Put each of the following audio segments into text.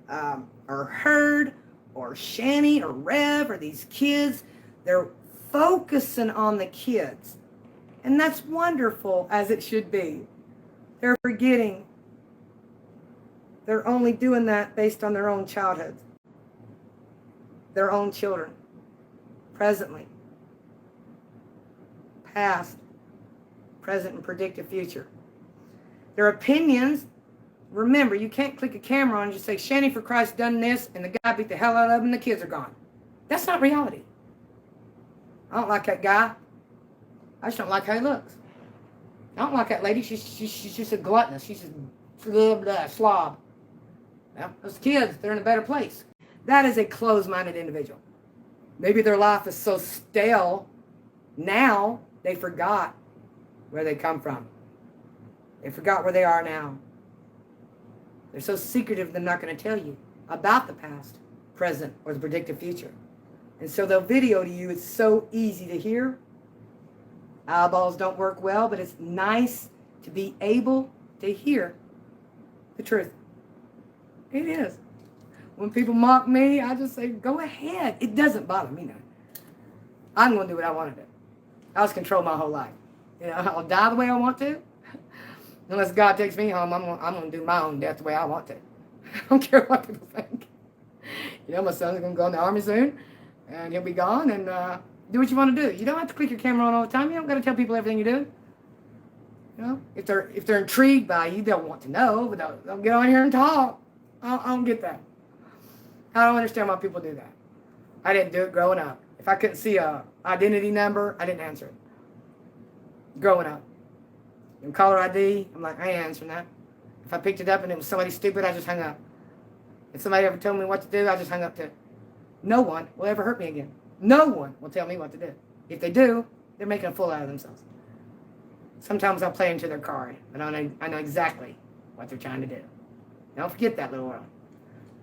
or Herd or Shani or Rev or these kids. They're focusing on the kids. And that's wonderful, as it should be. They're forgetting. They're only doing that based on their own childhoods, their own children, presently, past, present, and predictive future. Their opinions, remember, you can't click a camera on and just say, Shani, for Christ, done this, and the guy beat the hell out of him and the kids are gone. That's not reality. I don't like that guy. I just don't like how he looks. I don't like that lady. She's just a gluttonous. She's a slob. Well, those kids, they're in a better place. That is a closed-minded individual. Maybe their life is so stale now they forgot where they come from. They forgot where they are now. They're so secretive they're not going to tell you about the past, present, or the predictive future. And so they'll video to you. It's so easy to hear. Eyeballs don't work well, but it's nice to be able to hear the truth. It is. When people mock me, I just say, go ahead. It doesn't bother me none. I'm going to do what I want to do. I was control my whole life. You know, I'll die the way I want to. Unless God takes me home, I'm going to do my own death the way I want to. I don't care what people think. You know, my son's going to go in the army soon, and he'll be gone, and do what you want to do. You don't have to click your camera on all the time. You don't got to tell people everything you do. You know, if they're intrigued by you, they'll want to know, but they'll get on here and talk. I don't get that. I don't understand why people do that. I didn't do it growing up. If I couldn't see a identity number, I didn't answer it. Growing up. And caller ID, I'm like, I ain't answering that. If I picked it up and it was somebody stupid, I just hung up. If somebody ever told me what to do, I just hung up too. No one will ever hurt me again. No one will tell me what to do. If they do, they're making a fool out of themselves. Sometimes I'll play into their card, but I know exactly what they're trying to do. Don't forget that, little world.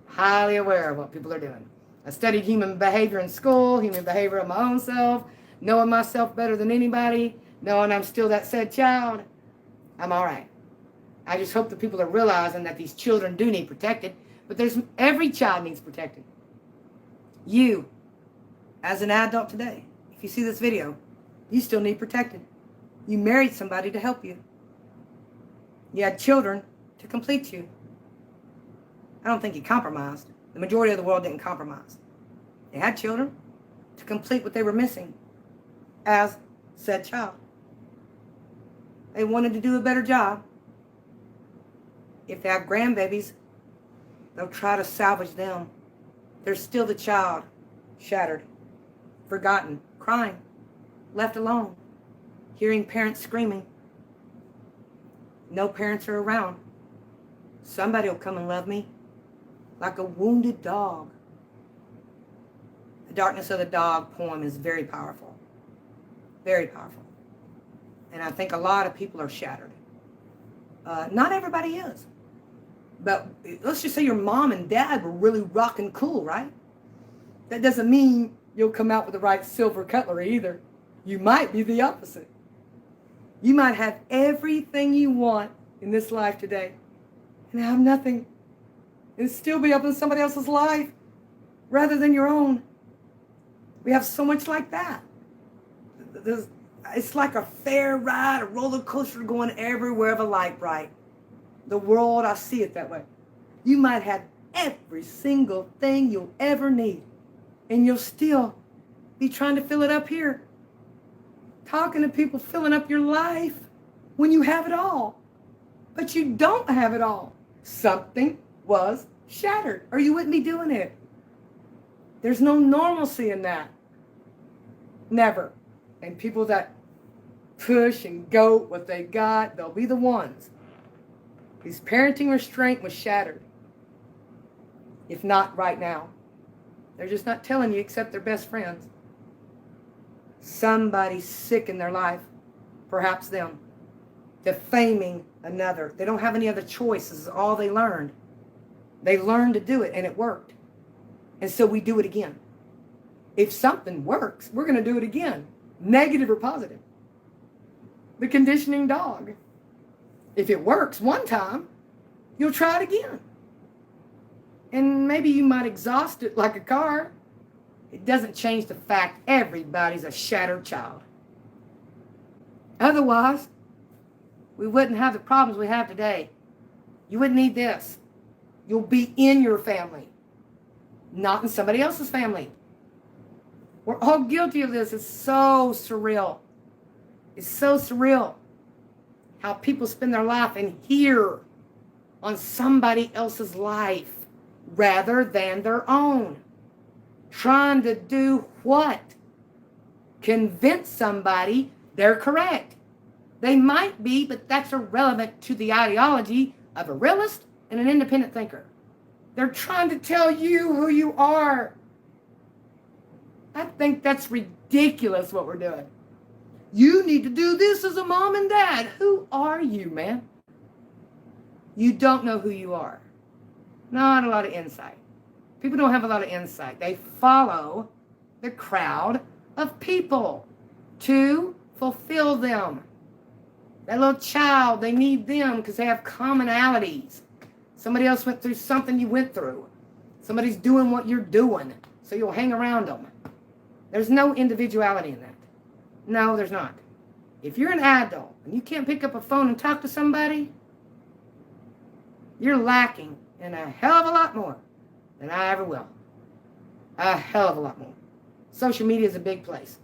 Highly aware of what people are doing. I studied human behavior in school, human behavior of my own self, knowing myself better than anybody, knowing I'm still that said child. I'm all right. I just hope that people are realizing that these children do need protected, but every child needs protected. You, as an adult today, if you see this video, you still need protected. You married somebody to help you. You had children to complete you. I don't think you compromised. The majority of the world didn't compromise. They had children to complete what they were missing as said child. They wanted to do a better job. If they have grandbabies, they'll try to salvage them. They're still the child, shattered, forgotten, crying, left alone, hearing parents screaming. No parents are around. Somebody will come and love me like a wounded dog. The Darkness of the Dog poem is very powerful. Very powerful. And I think a lot of people are shattered. Not everybody is. But let's just say your mom and dad were really rockin' cool, right? That doesn't mean you'll come out with the right silver cutlery either. You might be the opposite. You might have everything you want in this life today and have nothing and still be up in somebody else's life rather than your own. We have so much like that. It's like a fair ride, a roller coaster going everywhere of a light bright. The world, I see it that way. You might have every single thing you'll ever need, and you'll still be trying to fill it up here. Talking to people, filling up your life when you have it all. But you don't have it all. Something was shattered, or you wouldn't be doing it. There's no normalcy in that. Never. And people that push and goat what they got, they'll be the ones. His parenting restraint was shattered. If not right now. They're just not telling you except their best friends. Somebody's sick in their life. Perhaps them. Defaming another. They don't have any other choice. This is all they learned. They learned to do it and it worked. And so we do it again. If something works, we're going to do it again. Negative or positive. The conditioning dog. If it works one time, you'll try it again. And maybe you might exhaust it like a car. It doesn't change the fact everybody's a shattered child. Otherwise, we wouldn't have the problems we have today. You wouldn't need this. You'll be in your family, not in somebody else's family. We're all guilty of this. It's so surreal. It's so surreal how people spend their life in here on somebody else's life rather than their own. Trying to do what? Convince somebody they're correct. They might be, but that's irrelevant to the ideology of a realist and an independent thinker. They're trying to tell you who you are. I think that's ridiculous what we're doing. You need to do this as a mom and dad. Who are you, man? You don't know who you are. Not a lot of insight. People don't have a lot of insight. They follow the crowd of people to fulfill them. That little child, they need them because they have commonalities. Somebody else went through something you went through. Somebody's doing what you're doing, so you'll hang around them. There's no individuality in that. No, there's not. If you're an adult and you can't pick up a phone and talk to somebody, you're lacking in a hell of a lot more than I ever will. A hell of a lot more. Social media is a big place.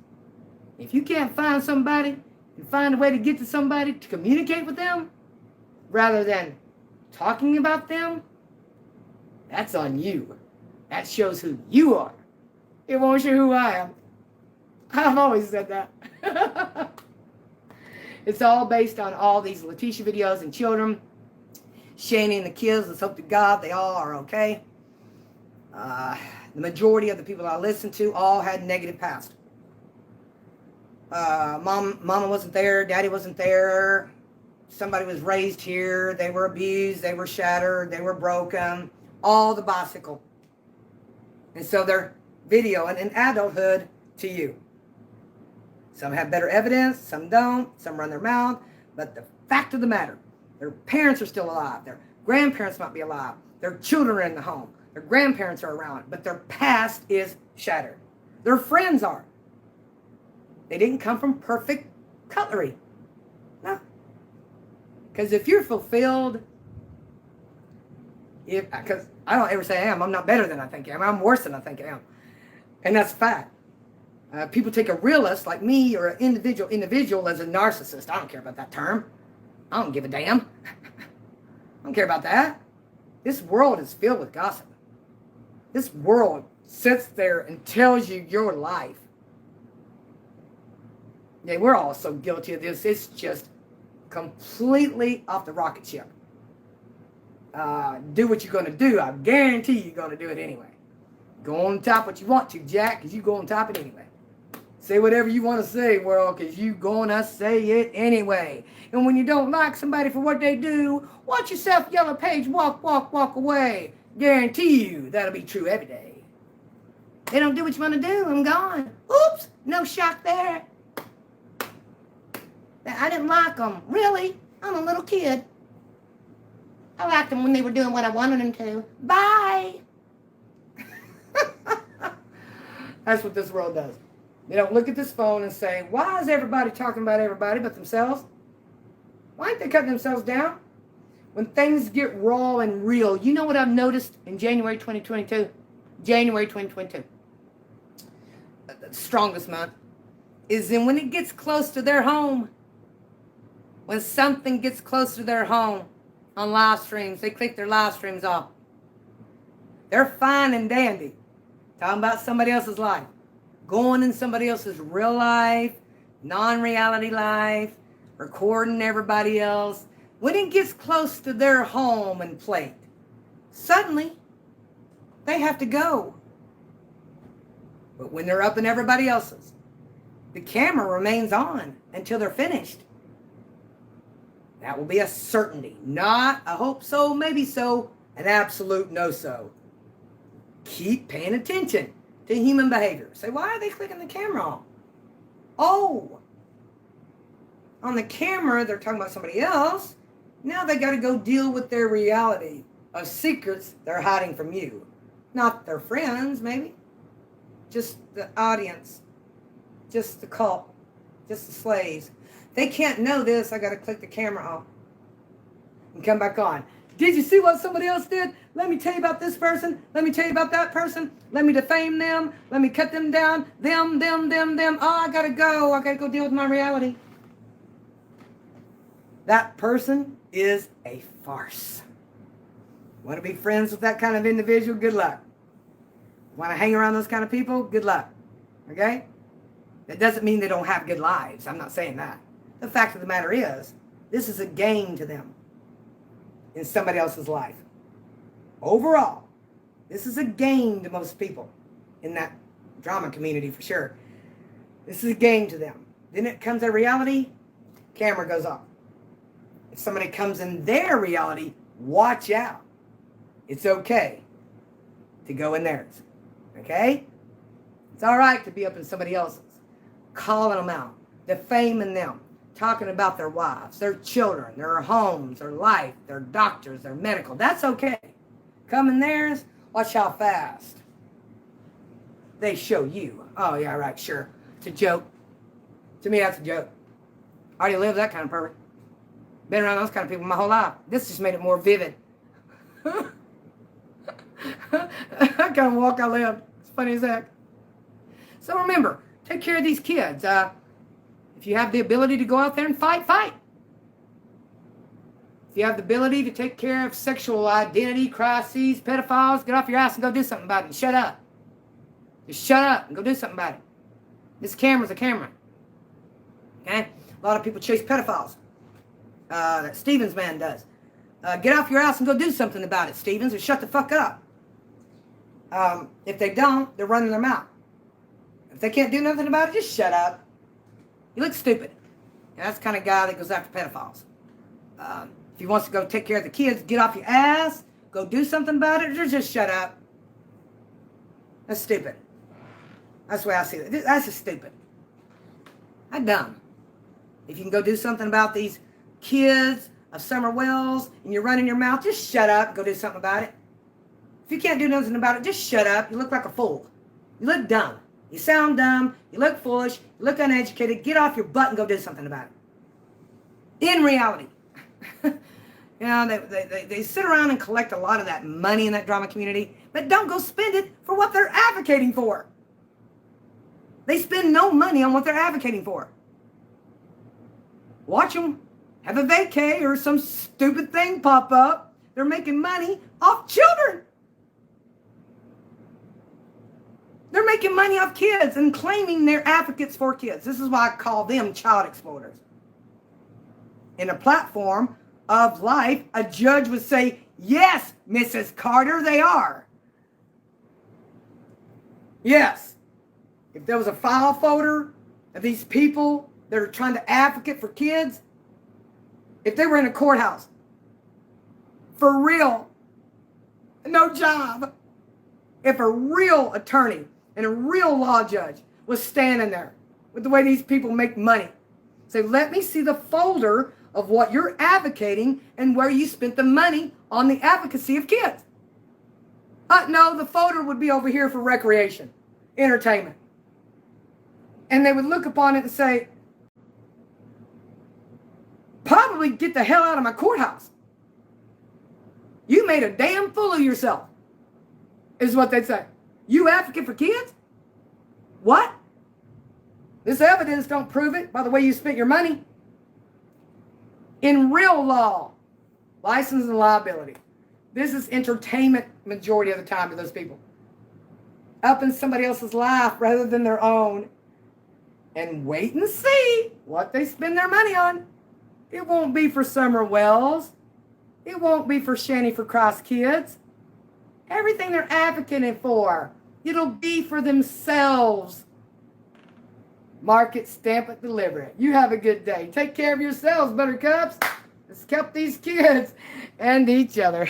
If you can't find somebody and find a way to get to somebody to communicate with them rather than talking about them, that's on you. That shows who you are. It won't show who I am. I've always said that. It's all based on all these Letitia videos and children. Shani and the kids, let's hope to God they all are okay. The majority of the people I listened to all had negative past. Mama wasn't there, daddy wasn't there. Somebody was raised here, they were abused, they were shattered, they were broken. All the bicycle. And so they're videoing in adulthood to you. Some have better evidence, some don't, some run their mouth. But the fact of the matter, their parents are still alive. Their grandparents might be alive. Their children are in the home. Their grandparents are around. But their past is shattered. Their friends are. They didn't come from perfect cutlery. No. Because if you're fulfilled, because I don't ever say I am. I'm not better than I think I am. I'm worse than I think I am. And that's a fact. People take a realist like me or an individual as a narcissist. I don't care about that term. I don't give a damn. I don't care about that. This world is filled with gossip. This world sits there and tells you your life. Yeah, we're all so guilty of this. It's just completely off the rocket ship. Do what you're going to do. I guarantee you're going to do it anyway. Go on top what you want to, Jack, because you go on top it anyway. Say whatever you want to say, world, because you going to say it anyway. And when you don't like somebody for what they do, watch yourself, yellow page, walk away. Guarantee you that'll be true every day. They don't do what you want to do, I'm gone. Oops, no shock there. I didn't like them. Really? I'm a little kid. I liked them when they were doing what I wanted them to. Bye. That's what this world does. They don't look at this phone and say, why is everybody talking about everybody but themselves? Why ain't they cutting themselves down? When things get raw and real, you know what I've noticed in January 2022? January 2022. The strongest month is then when it gets close to their home. When something gets close to their home on live streams, they click their live streams off. They're fine and dandy. Talking about somebody else's life. Going in somebody else's real life, non-reality life, recording everybody else. When it gets close to their home and plate, suddenly they have to go. But when they're up in everybody else's, the camera remains on until they're finished. That will be a certainty, not a hope so, maybe so, an absolute no so. Keep paying attention to human behavior. Say, why are they clicking the camera on? Oh, on the camera, they're talking about somebody else. Now they got to go deal with their reality. of secrets they're hiding from you. Not their friends, maybe. Just the audience. Just the cult. Just the slaves. They can't know this. I got to click the camera off and come back on. Did you see what somebody else did? Let me tell you about this person. Let me tell you about that person. Let me defame them. Let me cut them down. Them. Oh, I got to go. I got to go deal with my reality. That person is a farce. Want to be friends with that kind of individual? Good luck. Want to hang around those kind of people? Good luck. Okay? That doesn't mean they don't have good lives. I'm not saying that. The fact of the matter is, this is a game to them in somebody else's life. Overall, this is a game to most people in that drama community for sure. This is a game to them. Then it comes to reality, camera goes off. If somebody comes in their reality, watch out. It's okay to go in theirs. Okay? It's all right to be up in somebody else's. Calling them out. Defaming them. Talking about their wives, their children, their homes, their life, their doctors, their medical. That's okay. Come in theirs, watch how fast they show you. Oh, yeah, right, sure. It's a joke. To me, that's a joke. I already lived that kind of person. Been around those kind of people my whole life. This just made it more vivid. That kind of walk I lived. It's funny as heck. So remember, take care of these kids. If you have the ability to go out there and fight, fight. If you have the ability to take care of sexual identity crises, pedophiles, get off your ass and go do something about it and shut up. Just shut up and go do something about it. This camera's a camera. Okay? A lot of people chase pedophiles. That Stevens man does. Get off your ass and go do something about it, Stevens, or shut the fuck up. If they don't, they're running their mouth. If they can't do nothing about it, just shut up. You look stupid. And that's the kind of guy that goes after pedophiles. If he wants to go take care of the kids, get off your ass, go do something about it, or just shut up. That's stupid. That's the way I see it. That's just stupid. That's dumb. If you can go do something about these kids of Summer Wells and you're running your mouth, just shut up and go do something about it. If you can't do nothing about it, just shut up. You look like a fool. You look dumb. You sound dumb. You look foolish. You look uneducated. Get off your butt and go do something about it. In reality. You know, they sit around and collect a lot of that money in that drama community, but don't go spend it for what they're advocating for. They spend no money on what they're advocating for. Watch them have a vacay or some stupid thing pop up. They're making money off children. They're making money off kids and claiming they're advocates for kids. This is why I call them child exploiters. In a platform of life, a judge would say, yes, Mrs. Carter, they are. Yes. If there was a file folder of these people that are trying to advocate for kids, if they were in a courthouse, for real, no job, if a real attorney and a real law judge was standing there with the way these people make money, say, let me see the folder of what you're advocating and where you spent the money on the advocacy of kids. No, the folder would be over here for recreation, entertainment. And they would look upon it and say, probably get the hell out of my courthouse. You made a damn fool of yourself, is what they'd say. You advocate for kids? What? This evidence don't prove it by the way you spent your money. In real law, license and liability, this is entertainment majority of the time to those people. Up in somebody else's life rather than their own. And wait and see what they spend their money on. It won't be for Summer Wells. It won't be for Shanny for Christ kids. Everything they're advocating for, it'll be for themselves. Mark it, stamp it, deliver it. You have a good day. Take care of yourselves, buttercups. Let's help these kids and each other.